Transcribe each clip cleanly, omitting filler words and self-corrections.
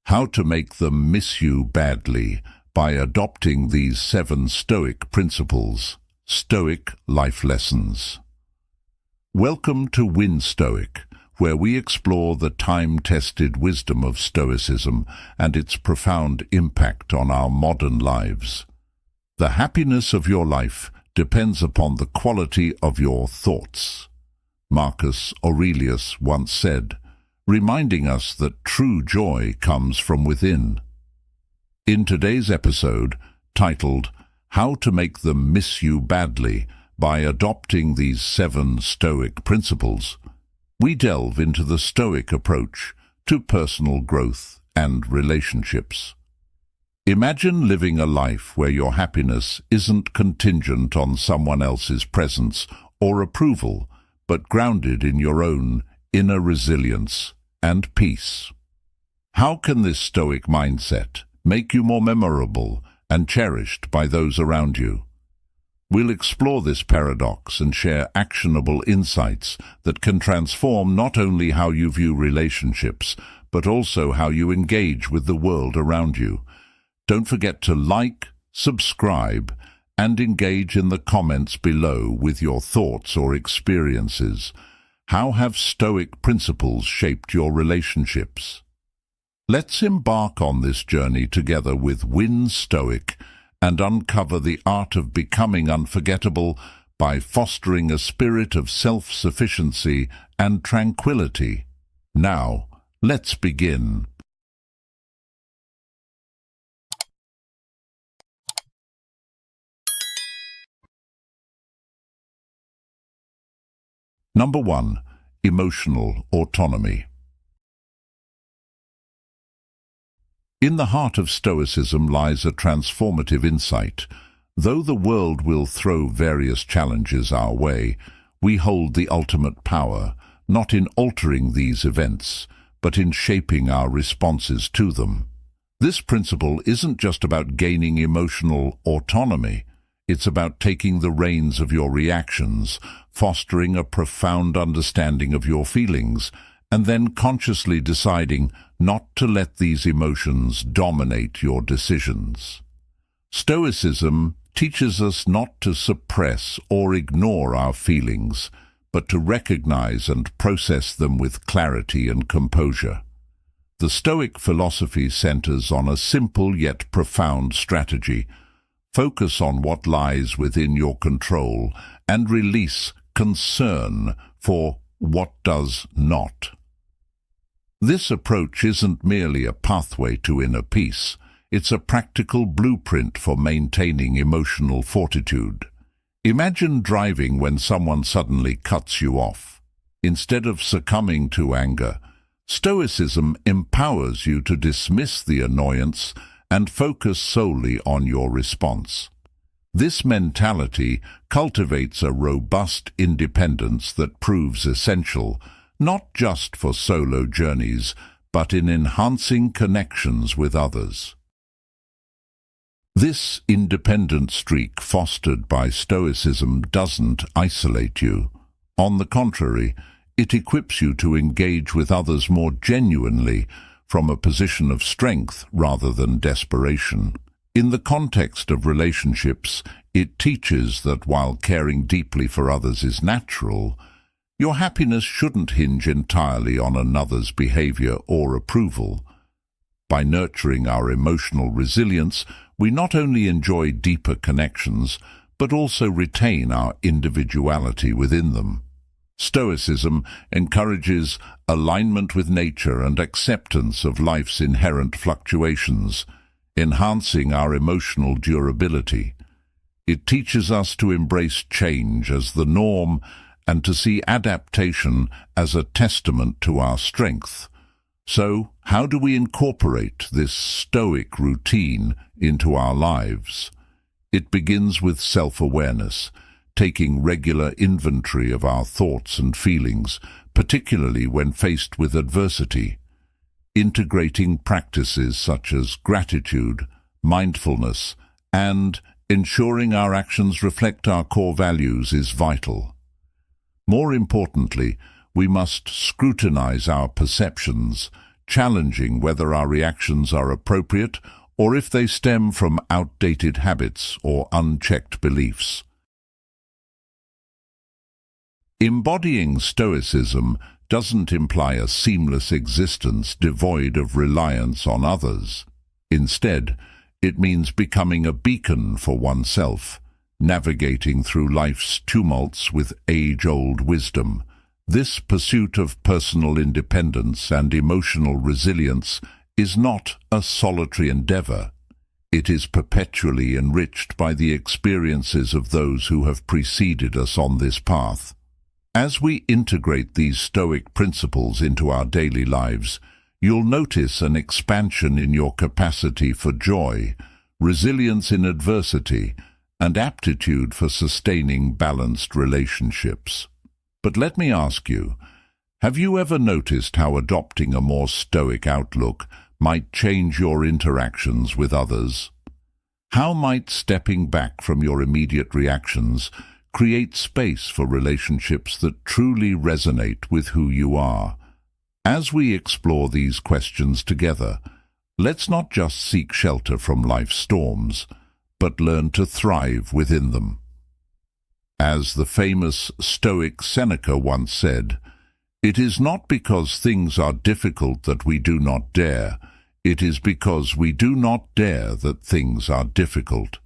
How to make them miss you badly by adopting these 7 Stoic principles. Stoic life lessons. Welcome to Win Stoic, where we explore the time-tested wisdom of Stoicism and its profound impact on our modern lives. The happiness of your life depends upon the quality of your thoughts, Marcus Aurelius once said, reminding us that true joy comes from within. In today's episode, titled How to Make Them Miss You Badly by Adopting These 7 Stoic Principles, we delve into the Stoic approach to personal growth and relationships. Imagine living a life where your happiness isn't contingent on someone else's presence or approval, but grounded in your own inner resilience and peace. How can this Stoic mindset make you more memorable and cherished by those around you? We'll explore this paradox and share actionable insights that can transform not only how you view relationships, but also how you engage with the world around you. Don't forget to like, subscribe, and engage in the comments below with your thoughts or experiences. How have Stoic principles shaped your relationships? Let's embark on this journey together with Win Stoic and uncover the art of becoming unforgettable by fostering a spirit of self-sufficiency and tranquility. Now, let's begin. Number 1. Emotional autonomy. In the heart of Stoicism lies a transformative insight. Though the world will throw various challenges our way, we hold the ultimate power, not in altering these events, but in shaping our responses to them. This principle isn't just about gaining emotional autonomy. It's about taking the reins of your reactions, fostering a profound understanding of your feelings, and then consciously deciding not to let these emotions dominate your decisions. Stoicism teaches us not to suppress or ignore our feelings, but to recognize and process them with clarity and composure. The Stoic philosophy centers on a simple yet profound strategy. Focus on what lies within your control and release concern for what does not. This approach isn't merely a pathway to inner peace, it's a practical blueprint for maintaining emotional fortitude. Imagine driving when someone suddenly cuts you off. Instead of succumbing to anger, Stoicism empowers you to dismiss the annoyance and focus solely on your response. This mentality cultivates a robust independence that proves essential, not just for solo journeys, but in enhancing connections with others. This independent streak fostered by Stoicism doesn't isolate you. On the contrary, it equips you to engage with others more genuinely, from a position of strength rather than desperation. In the context of relationships, it teaches that while caring deeply for others is natural, your happiness shouldn't hinge entirely on another's behavior or approval. By nurturing our emotional resilience, we not only enjoy deeper connections, but also retain our individuality within them. Stoicism encourages alignment with nature and acceptance of life's inherent fluctuations, enhancing our emotional durability. It teaches us to embrace change as the norm and to see adaptation as a testament to our strength. So, how do we incorporate this Stoic routine into our lives? It begins with self-awareness, taking regular inventory of our thoughts and feelings, particularly when faced with adversity. Integrating practices such as gratitude, mindfulness, and ensuring our actions reflect our core values is vital. More importantly, we must scrutinize our perceptions, challenging whether our reactions are appropriate or if they stem from outdated habits or unchecked beliefs. Embodying Stoicism doesn't imply a seamless existence devoid of reliance on others. Instead, it means becoming a beacon for oneself, navigating through life's tumults with age-old wisdom. This pursuit of personal independence and emotional resilience is not a solitary endeavor. It is perpetually enriched by the experiences of those who have preceded us on this path. As we integrate these Stoic principles into our daily lives, you'll notice an expansion in your capacity for joy, resilience in adversity, and aptitude for sustaining balanced relationships. But let me ask you, have you ever noticed how adopting a more Stoic outlook might change your interactions with others? How might stepping back from your immediate reactions create space for relationships that truly resonate with who you are? As we explore these questions together, let's not just seek shelter from life's storms, but learn to thrive within them. As the famous Stoic Seneca once said, "It is not because things are difficult that we do not dare. It is because we do not dare that things are difficult."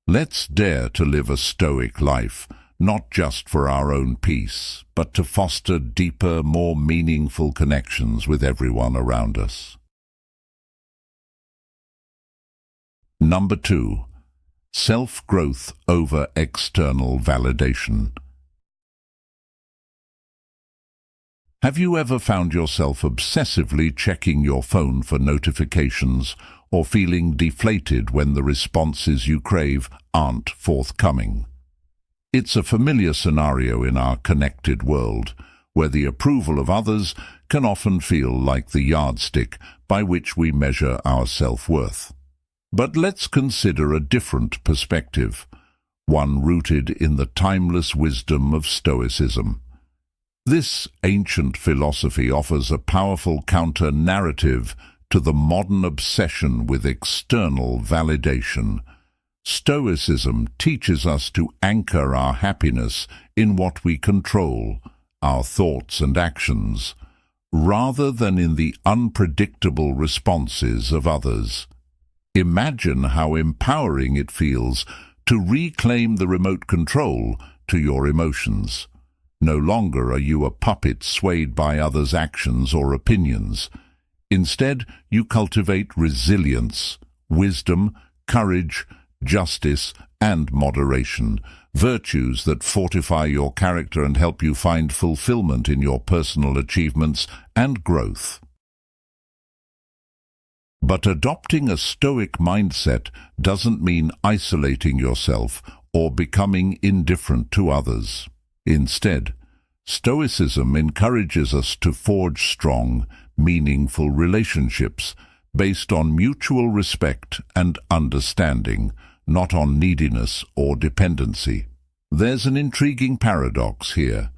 Let's dare to live a Stoic life, not just for our own peace, but to foster deeper, more meaningful connections with everyone around us. Number 2. Self-growth over external validation. Have you ever found yourself obsessively checking your phone for notifications or feeling deflated when the responses you crave aren't forthcoming? It's a familiar scenario in our connected world, where the approval of others can often feel like the yardstick by which we measure our self-worth. But let's consider a different perspective, one rooted in the timeless wisdom of Stoicism. This ancient philosophy offers a powerful counter-narrative to the modern obsession with external validation. Stoicism teaches us to anchor our happiness in what we control, our thoughts and actions, rather than in the unpredictable responses of others. Imagine how empowering it feels to reclaim the remote control to your emotions. No longer are you a puppet swayed by others' actions or opinions. Instead, you cultivate resilience, wisdom, courage, justice, and moderation, virtues that fortify your character and help you find fulfillment in your personal achievements and growth. But adopting a Stoic mindset doesn't mean isolating yourself or becoming indifferent to others. Instead, Stoicism encourages us to forge strong, meaningful relationships based on mutual respect and understanding, not on neediness or dependency. There's an intriguing paradox here.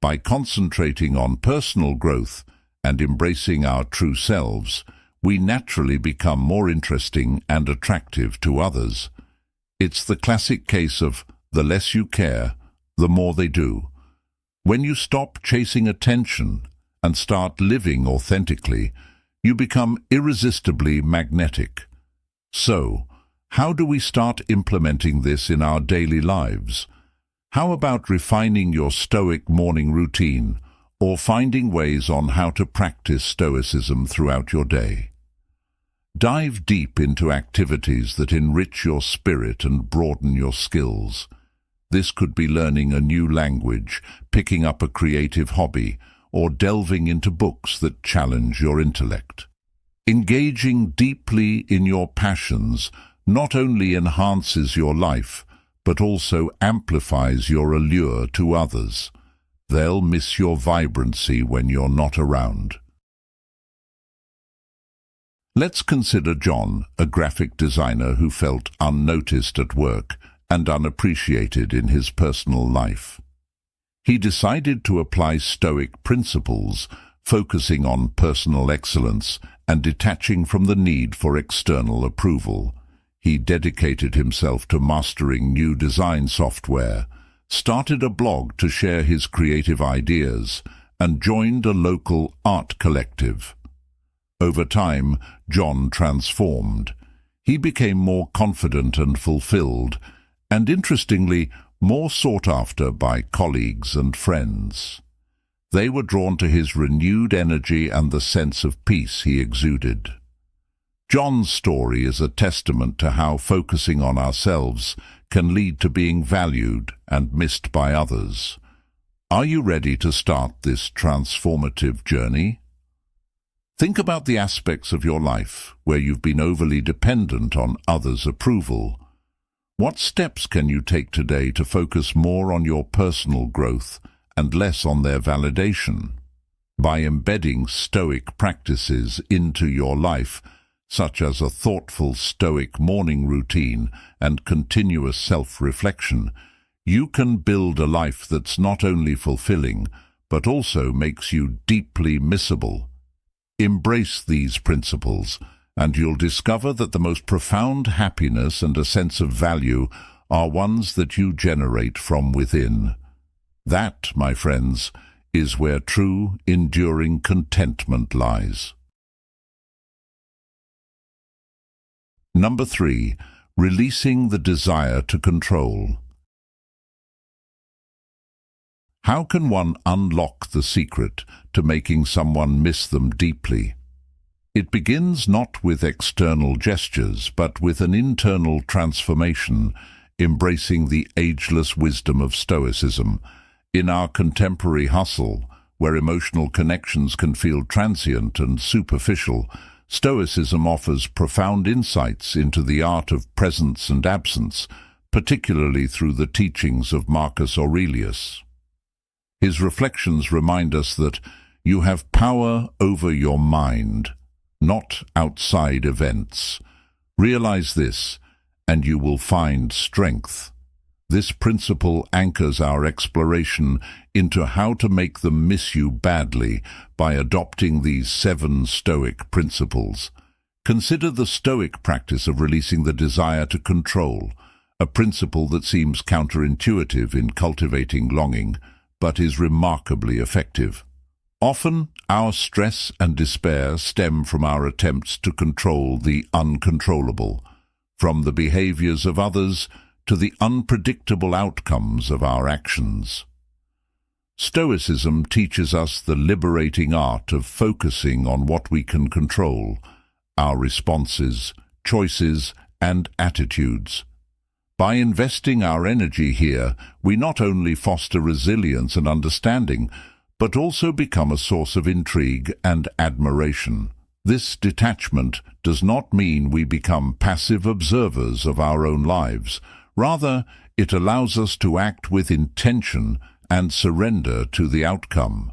By concentrating on personal growth and embracing our true selves, we naturally become more interesting and attractive to others. It's the classic case of the less you care, the more they do. When you stop chasing attention and start living authentically, you become irresistibly magnetic. So, how do we start implementing this in our daily lives? How about refining your Stoic morning routine or finding ways on how to practice Stoicism throughout your day? Dive deep into activities that enrich your spirit and broaden your skills. This could be learning a new language, picking up a creative hobby, or delving into books that challenge your intellect. Engaging deeply in your passions not only enhances your life, but also amplifies your allure to others. They'll miss your vibrancy when you're not around. Let's consider John, a graphic designer who felt unnoticed at work and unappreciated in his personal life. He decided to apply Stoic principles, focusing on personal excellence and detaching from the need for external approval. He dedicated himself to mastering new design software, started a blog to share his creative ideas, and joined a local art collective. Over time, John transformed. He became more confident and fulfilled, and interestingly, more sought after by colleagues and friends. They were drawn to his renewed energy and the sense of peace he exuded. John's story is a testament to how focusing on ourselves can lead to being valued and missed by others. Are you ready to start this transformative journey? Think about the aspects of your life where you've been overly dependent on others' approval. What steps can you take today to focus more on your personal growth and less on their validation? By embedding Stoic practices into your life, such as a thoughtful Stoic morning routine and continuous self-reflection, you can build a life that's not only fulfilling, but also makes you deeply missable. Embrace these principles, and you'll discover that the most profound happiness and a sense of value are ones that you generate from within. That, my friends, is where true, enduring contentment lies. Number 3. Releasing the desire to control. How can one unlock the secret to making someone miss them deeply? It begins not with external gestures, but with an internal transformation, embracing the ageless wisdom of Stoicism. In our contemporary hustle, where emotional connections can feel transient and superficial, Stoicism offers profound insights into the art of presence and absence, particularly through the teachings of Marcus Aurelius. His reflections remind us that you have power over your mind, not outside events. Realize this, and you will find strength. This principle anchors our exploration into how to make them miss you badly by adopting these 7 Stoic principles. Consider the Stoic practice of releasing the desire to control, a principle that seems counterintuitive in cultivating longing, but is remarkably effective. Often, our stress and despair stem from our attempts to control the uncontrollable, from the behaviors of others to the unpredictable outcomes of our actions. Stoicism teaches us the liberating art of focusing on what we can control, our responses, choices, and attitudes. By investing our energy here, we not only foster resilience and understanding, but also become a source of intrigue and admiration. This detachment does not mean we become passive observers of our own lives. Rather, it allows us to act with intention and surrender to the outcome.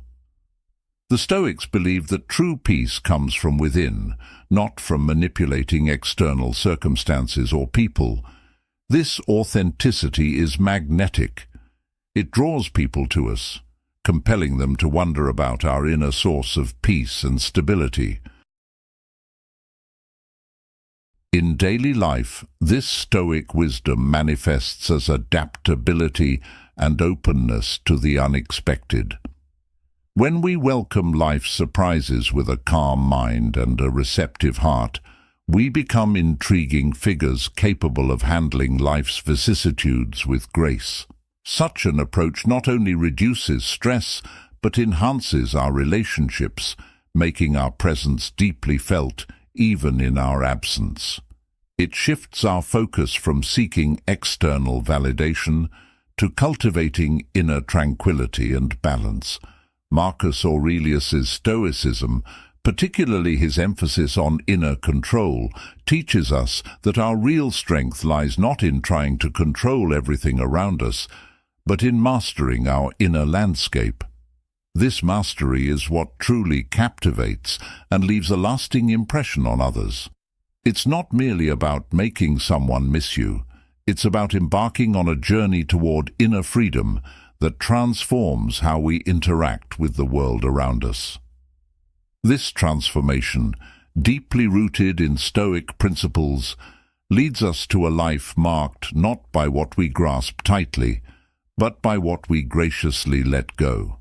The Stoics believe that true peace comes from within, not from manipulating external circumstances or people. This authenticity is magnetic. It draws people to us, compelling them to wonder about our inner source of peace and stability. In daily life, this Stoic wisdom manifests as adaptability and openness to the unexpected. When we welcome life's surprises with a calm mind and a receptive heart, we become intriguing figures capable of handling life's vicissitudes with grace. Such an approach not only reduces stress, but enhances our relationships, making our presence deeply felt even in our absence. It shifts our focus from seeking external validation to cultivating inner tranquility and balance. Marcus Aurelius's Stoicism, particularly his emphasis on inner control, teaches us that our real strength lies not in trying to control everything around us, but in mastering our inner landscape. This mastery is what truly captivates and leaves a lasting impression on others. It's not merely about making someone miss you. It's about embarking on a journey toward inner freedom that transforms how we interact with the world around us. This transformation, deeply rooted in Stoic principles, leads us to a life marked not by what we grasp tightly, but by what we graciously let go.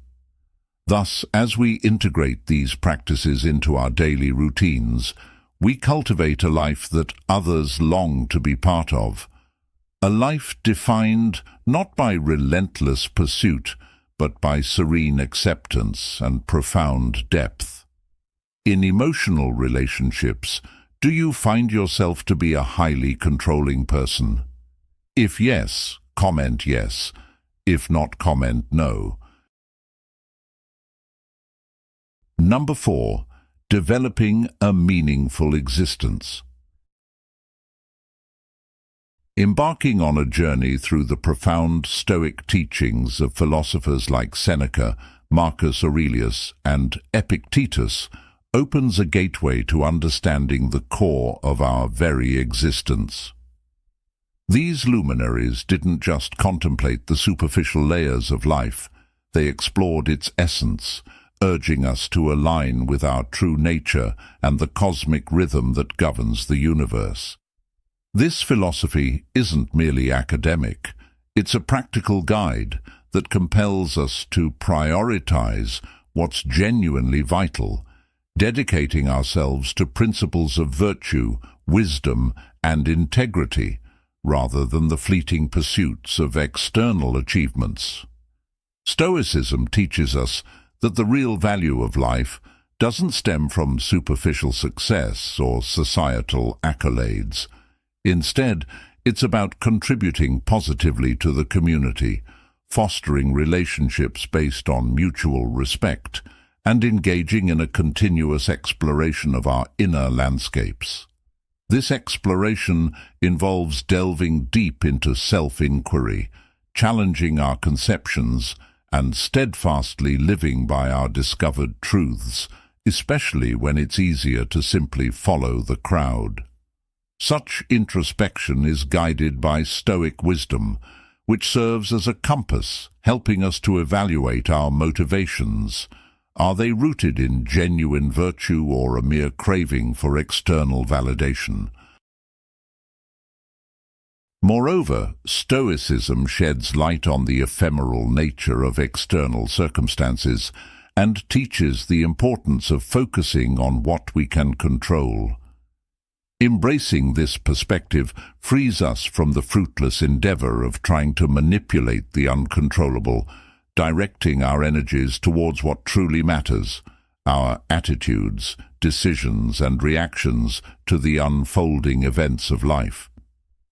Thus, as we integrate these practices into our daily routines, we cultivate a life that others long to be part of, a life defined not by relentless pursuit, but by serene acceptance and profound depth. In emotional relationships, do you find yourself to be a highly controlling person? If yes, comment yes. If not, comment no. Number 4. Developing a meaningful existence. Embarking on a journey through the profound Stoic teachings of philosophers like Seneca, Marcus Aurelius, and Epictetus opens a gateway to understanding the core of our very existence. These luminaries didn't just contemplate the superficial layers of life, they explored its essence, urging us to align with our true nature and the cosmic rhythm that governs the universe. This philosophy isn't merely academic, it's a practical guide that compels us to prioritize what's genuinely vital, dedicating ourselves to principles of virtue, wisdom, and integrity, rather than the fleeting pursuits of external achievements. Stoicism teaches us that the real value of life doesn't stem from superficial success or societal accolades. Instead, it's about contributing positively to the community, fostering relationships based on mutual respect, and engaging in a continuous exploration of our inner landscapes. This exploration involves delving deep into self-inquiry, challenging our conceptions, and steadfastly living by our discovered truths, especially when it's easier to simply follow the crowd. Such introspection is guided by Stoic wisdom, which serves as a compass, helping us to evaluate our motivations. Are they rooted in genuine virtue or a mere craving for external validation? Moreover, Stoicism sheds light on the ephemeral nature of external circumstances and teaches the importance of focusing on what we can control. Embracing this perspective frees us from the fruitless endeavor of trying to manipulate the uncontrollable, directing our energies towards what truly matters, our attitudes, decisions, and reactions to the unfolding events of life.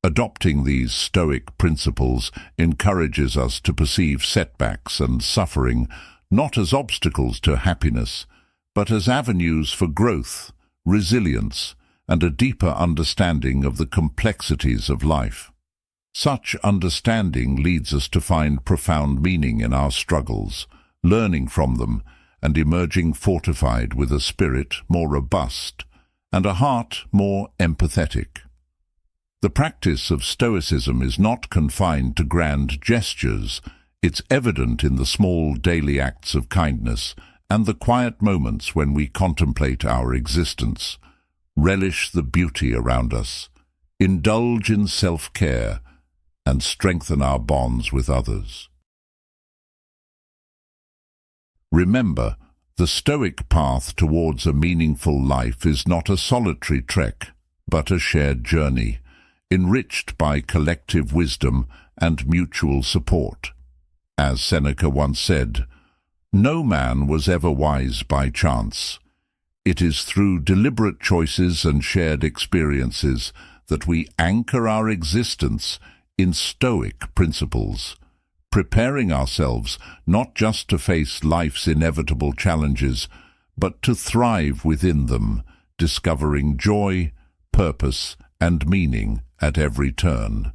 Adopting these Stoic principles encourages us to perceive setbacks and suffering not as obstacles to happiness, but as avenues for growth, resilience, and a deeper understanding of the complexities of life. Such understanding leads us to find profound meaning in our struggles, learning from them, and emerging fortified with a spirit more robust and a heart more empathetic. The practice of Stoicism is not confined to grand gestures. It's evident in the small daily acts of kindness and the quiet moments when we contemplate our existence, relish the beauty around us, indulge in self-care, and strengthen our bonds with others. Remember, the Stoic path towards a meaningful life is not a solitary trek, but a shared journey, enriched by collective wisdom and mutual support. As Seneca once said, "No man was ever wise by chance. It is through deliberate choices and shared experiences that we anchor our existence in Stoic principles, preparing ourselves not just to face life's inevitable challenges, but to thrive within them, discovering joy, purpose, and meaning at every turn."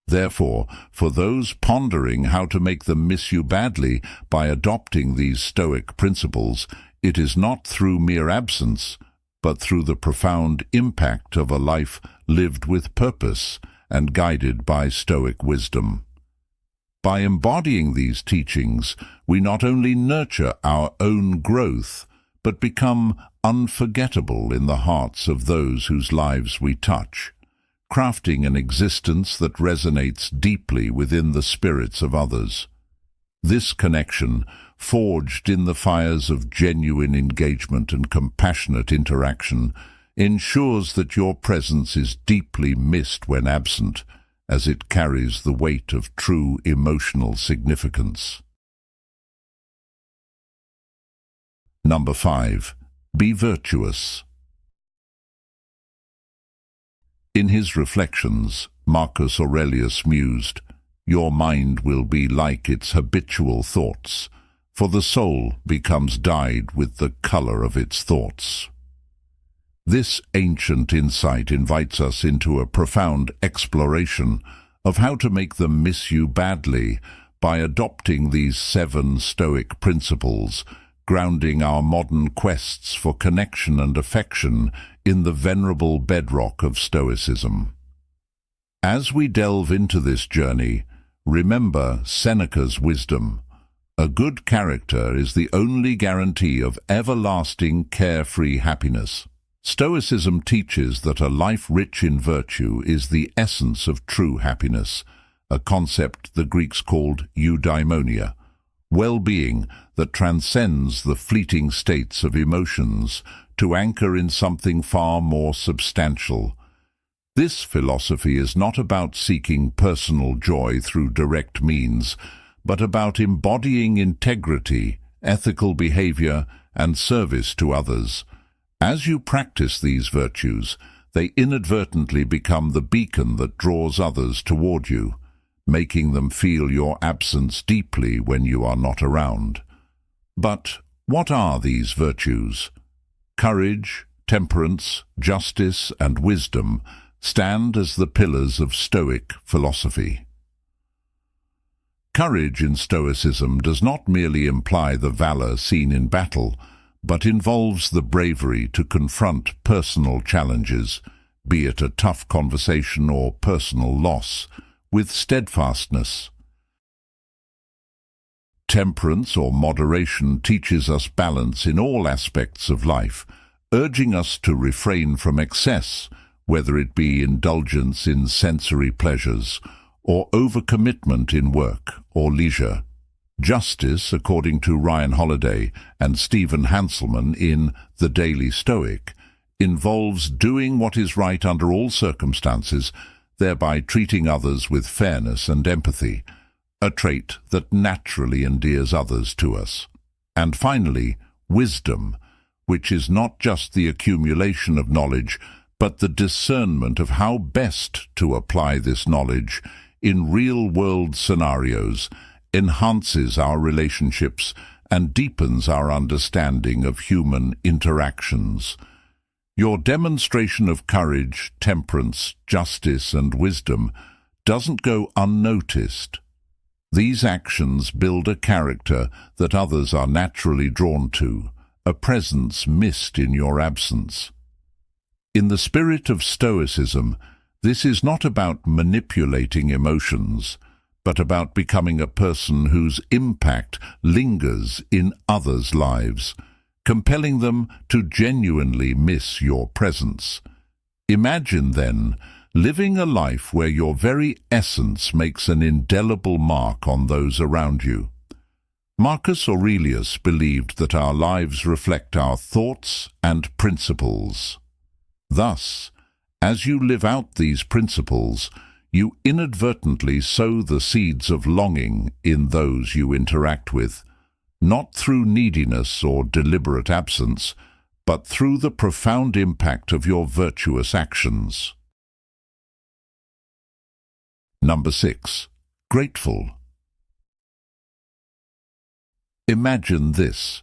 Therefore, for those pondering how to make them miss you badly by adopting these Stoic principles, it is not through mere absence, but through the profound impact of a life lived with purpose and guided by Stoic wisdom. By embodying these teachings, we not only nurture our own growth, but become unforgettable in the hearts of those whose lives we touch, crafting an existence that resonates deeply within the spirits of others. This connection, forged in the fires of genuine engagement and compassionate interaction, ensures that your presence is deeply missed when absent, as it carries the weight of true emotional significance. Number 5. Be virtuous. In his Reflections, Marcus Aurelius mused, "Your mind will be like its habitual thoughts, for the soul becomes dyed with the color of its thoughts." This ancient insight invites us into a profound exploration of how to make them miss you badly by adopting these 7 Stoic principles, grounding our modern quests for connection and affection in the venerable bedrock of Stoicism. As we delve into this journey, remember Seneca's wisdom. A good character is the only guarantee of everlasting carefree happiness. Stoicism teaches that a life rich in virtue is the essence of true happiness, a concept the Greeks called eudaimonia, well-being that transcends the fleeting states of emotions to anchor in something far more substantial. This philosophy is not about seeking personal joy through direct means, but about embodying integrity, ethical behavior, and service to others. As you practice these virtues, they inadvertently become the beacon that draws others toward you, making them feel your absence deeply when you are not around. But what are these virtues? Courage, temperance, justice, and wisdom stand as the pillars of Stoic philosophy. Courage in Stoicism does not merely imply the valor seen in battle, but involves the bravery to confront personal challenges, be it a tough conversation or personal loss, with steadfastness. Temperance or moderation teaches us balance in all aspects of life, urging us to refrain from excess, whether it be indulgence in sensory pleasures or overcommitment in work or leisure. Justice, according to Ryan Holiday and Stephen Hanselman in The Daily Stoic, involves doing what is right under all circumstances, thereby treating others with fairness and empathy, a trait that naturally endears others to us. And finally, wisdom, which is not just the accumulation of knowledge, but the discernment of how best to apply this knowledge in real-world scenarios, enhances our relationships and deepens our understanding of human interactions. Your demonstration of courage, temperance, justice, and wisdom doesn't go unnoticed. These actions build a character that others are naturally drawn to, a presence missed in your absence. In the spirit of Stoicism, this is not about manipulating emotions, but about becoming a person whose impact lingers in others' lives, compelling them to genuinely miss your presence. Imagine, then, living a life where your very essence makes an indelible mark on those around you. Marcus Aurelius believed that our lives reflect our thoughts and principles. Thus, as you live out these principles, you inadvertently sow the seeds of longing in those you interact with, not through neediness or deliberate absence, but through the profound impact of your virtuous actions. Number 6. Grateful. Imagine this.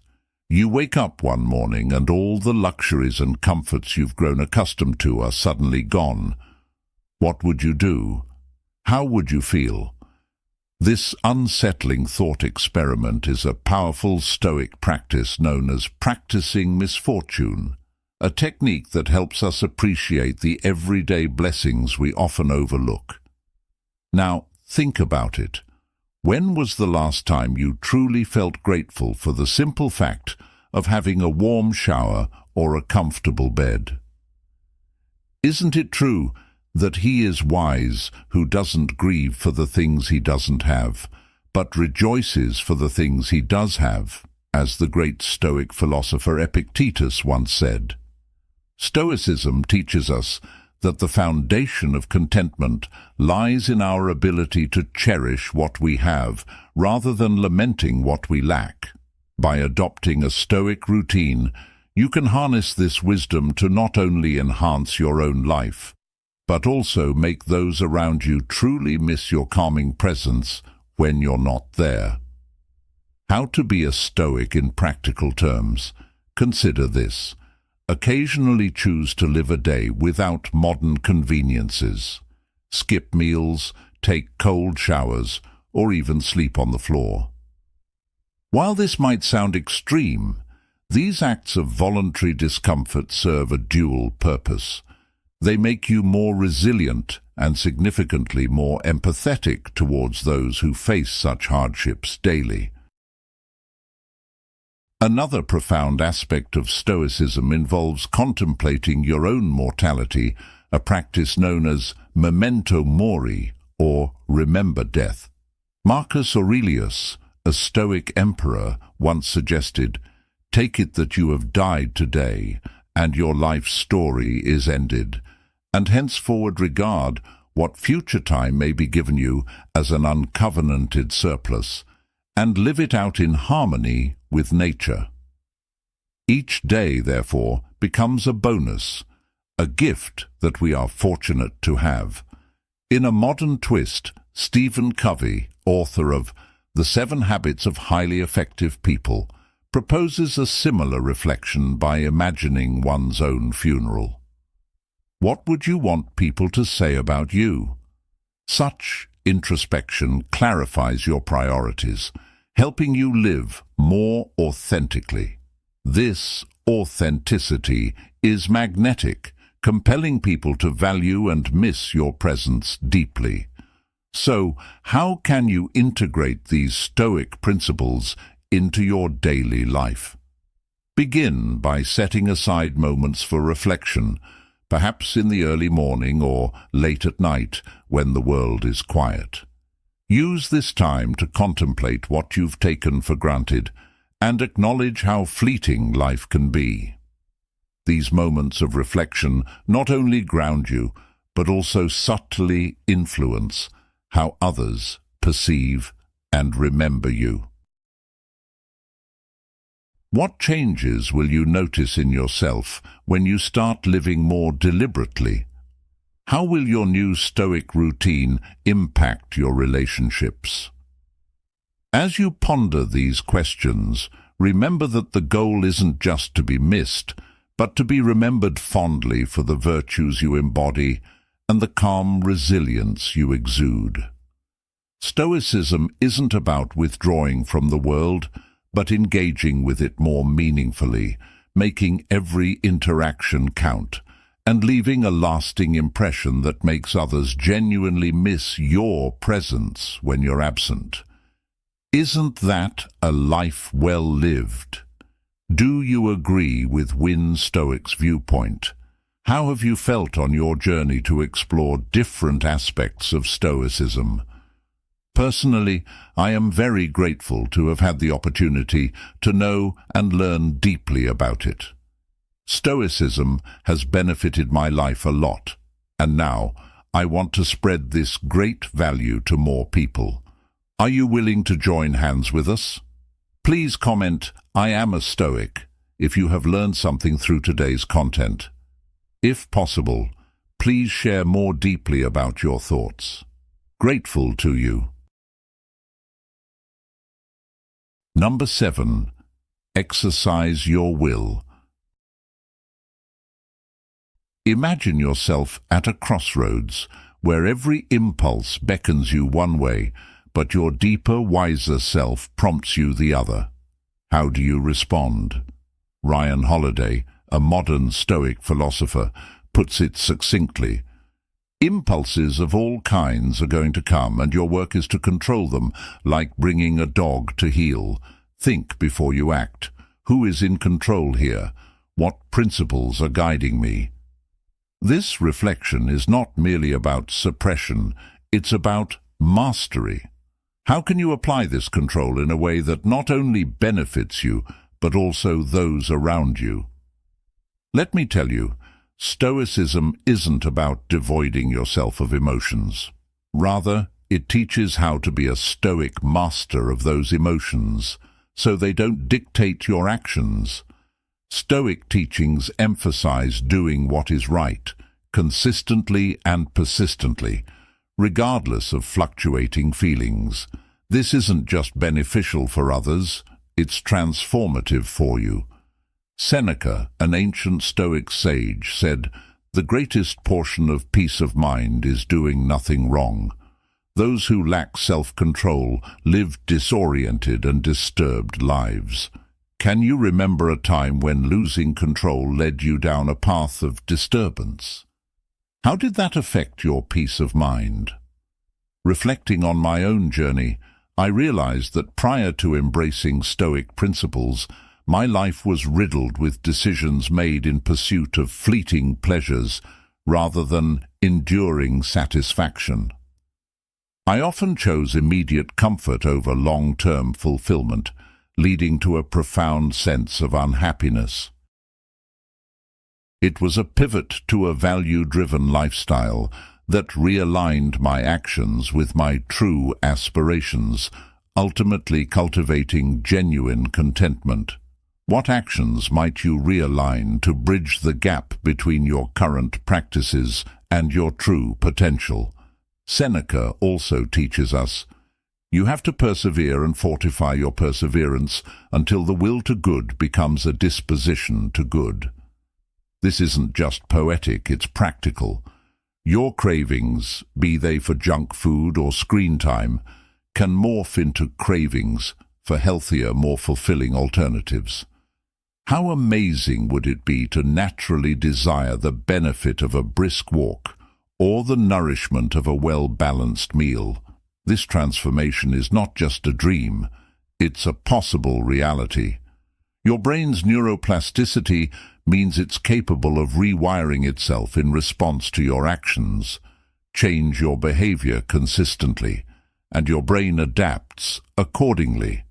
You wake up one morning and all the luxuries and comforts you've grown accustomed to are suddenly gone. What would you do? How would you feel? This unsettling thought experiment is a powerful Stoic practice known as practicing misfortune, a technique that helps us appreciate the everyday blessings we often overlook. Now, think about it. When was the last time you truly felt grateful for the simple fact of having a warm shower or a comfortable bed. Isn't it true that he is wise who doesn't grieve for the things he doesn't have, but rejoices for the things he does have, as the great Stoic philosopher Epictetus once said? Stoicism teaches us that the foundation of contentment lies in our ability to cherish what we have rather than lamenting what we lack. By adopting a Stoic routine, you can harness this wisdom to not only enhance your own life, but also make those around you truly miss your calming presence when you're not there. How to be a Stoic in practical terms? Consider this. Occasionally choose to live a day without modern conveniences. Skip meals, take cold showers, or even sleep on the floor. While this might sound extreme, these acts of voluntary discomfort serve a dual purpose. They make you more resilient and significantly more empathetic towards those who face such hardships daily. Another profound aspect of Stoicism involves contemplating your own mortality, a practice known as memento mori, or remember death. Marcus Aurelius, a Stoic emperor, once suggested, "Take it that you have died today, and your life's story is ended, and henceforward regard what future time may be given you as an uncovenanted surplus, and live it out in harmony with nature." Each day, therefore, becomes a bonus, a gift that we are fortunate to have. In a modern twist, Stephen Covey, author of The 7 Habits of Highly Effective People, proposes a similar reflection by imagining one's own funeral. What would you want people to say about you? Such introspection clarifies your priorities, helping you live more authentically. This authenticity is magnetic, compelling people to value and miss your presence deeply. So, how can you integrate these Stoic principles into your daily life? Begin by setting aside moments for reflection, perhaps in the early morning or late at night when the world is quiet. Use this time to contemplate what you've taken for granted and acknowledge how fleeting life can be. These moments of reflection not only ground you, but also subtly influence how others perceive and remember you. What changes will you notice in yourself when you start living more deliberately? How will your new Stoic routine impact your relationships? As you ponder these questions, remember that the goal isn't just to be missed, but to be remembered fondly for the virtues you embody and the calm resilience you exude. Stoicism isn't about withdrawing from the world, but engaging with it more meaningfully, making every interaction count, and leaving a lasting impression that makes others genuinely miss your presence when you're absent. Isn't that a life well lived? Do you agree with Win Stoic's viewpoint? How have you felt on your journey to explore different aspects of Stoicism? Personally, I am very grateful to have had the opportunity to know and learn deeply about it. Stoicism has benefited my life a lot, and now I want to spread this great value to more people. Are you willing to join hands with us? Please comment, "I am a Stoic," if you have learned something through today's content. If possible, please share more deeply about your thoughts. Grateful to you. Number 7. Exercise your will. Imagine yourself at a crossroads where every impulse beckons you one way, but your deeper, wiser self prompts you the other. How do you respond? Ryan Holiday, a modern Stoic philosopher, puts it succinctly. Impulses of all kinds are going to come, and your work is to control them, like bringing a dog to heel. Think before you act. Who is in control here? What principles are guiding me? This reflection is not merely about suppression, it's about mastery. How can you apply this control in a way that not only benefits you, but also those around you? Let me tell you, Stoicism isn't about devoiding yourself of emotions. Rather, it teaches how to be a stoic master of those emotions, so they don't dictate your actions. Stoic teachings emphasize doing what is right, consistently and persistently, regardless of fluctuating feelings. This isn't just beneficial for others, it's transformative for you. Seneca, an ancient Stoic sage, said, "The greatest portion of peace of mind is doing nothing wrong." Those who lack self-control live disoriented and disturbed lives. Can you remember a time when losing control led you down a path of disturbance? How did that affect your peace of mind? Reflecting on my own journey, I realized that prior to embracing Stoic principles, my life was riddled with decisions made in pursuit of fleeting pleasures rather than enduring satisfaction. I often chose immediate comfort over long-term fulfillment, leading to a profound sense of unhappiness. It was a pivot to a value-driven lifestyle that realigned my actions with my true aspirations, ultimately cultivating genuine contentment. What actions might you realign to bridge the gap between your current practices and your true potential? Seneca also teaches us, you have to persevere and fortify your perseverance until the will to good becomes a disposition to good. This isn't just poetic, it's practical. Your cravings, be they for junk food or screen time, can morph into cravings for healthier, more fulfilling alternatives. How amazing would it be to naturally desire the benefit of a brisk walk or the nourishment of a well-balanced meal? This transformation is not just a dream, it's a possible reality. Your brain's neuroplasticity means it's capable of rewiring itself in response to your actions. Change your behavior consistently, and your brain adapts accordingly.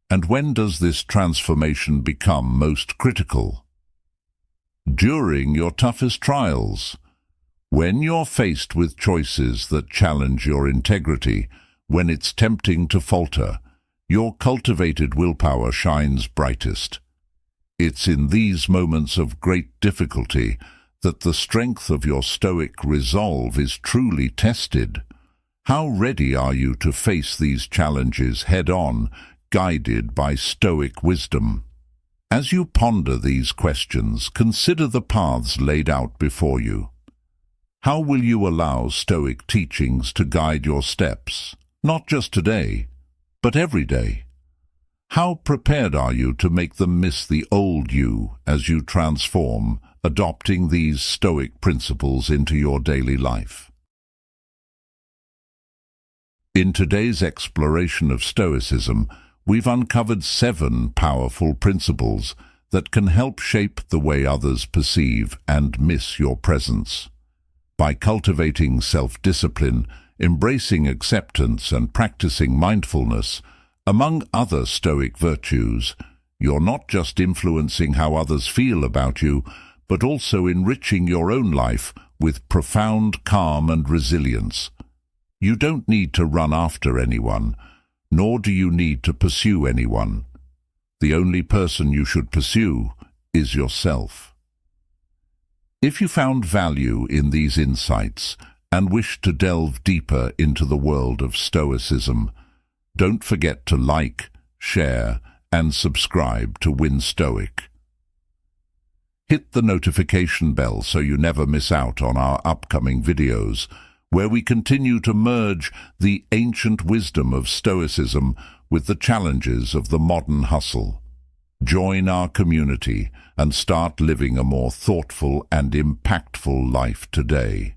And when does this transformation become most critical? During your toughest trials. When you're faced with choices that challenge your integrity, when it's tempting to falter, your cultivated willpower shines brightest. It's in these moments of great difficulty that the strength of your Stoic resolve is truly tested. How ready are you to face these challenges head-on, guided by Stoic wisdom? As you ponder these questions, consider the paths laid out before you. How will you allow Stoic teachings to guide your steps, not just today, but every day? How prepared are you to make them miss the old you as you transform, adopting these Stoic principles into your daily life? In today's exploration of Stoicism, we've uncovered 7 powerful principles that can help shape the way others perceive and miss your presence. By cultivating self-discipline, embracing acceptance and practicing mindfulness, among other Stoic virtues, you're not just influencing how others feel about you, but also enriching your own life with profound calm and resilience. You don't need to run after anyone, nor do you need to pursue anyone. The only person you should pursue is yourself. If you found value in these insights and wish to delve deeper into the world of Stoicism, don't forget to like, share, and subscribe to Win Stoic. Hit the notification bell so you never miss out on our upcoming videos, where we continue to merge the ancient wisdom of Stoicism with the challenges of the modern hustle. Join our community and start living a more thoughtful and impactful life today.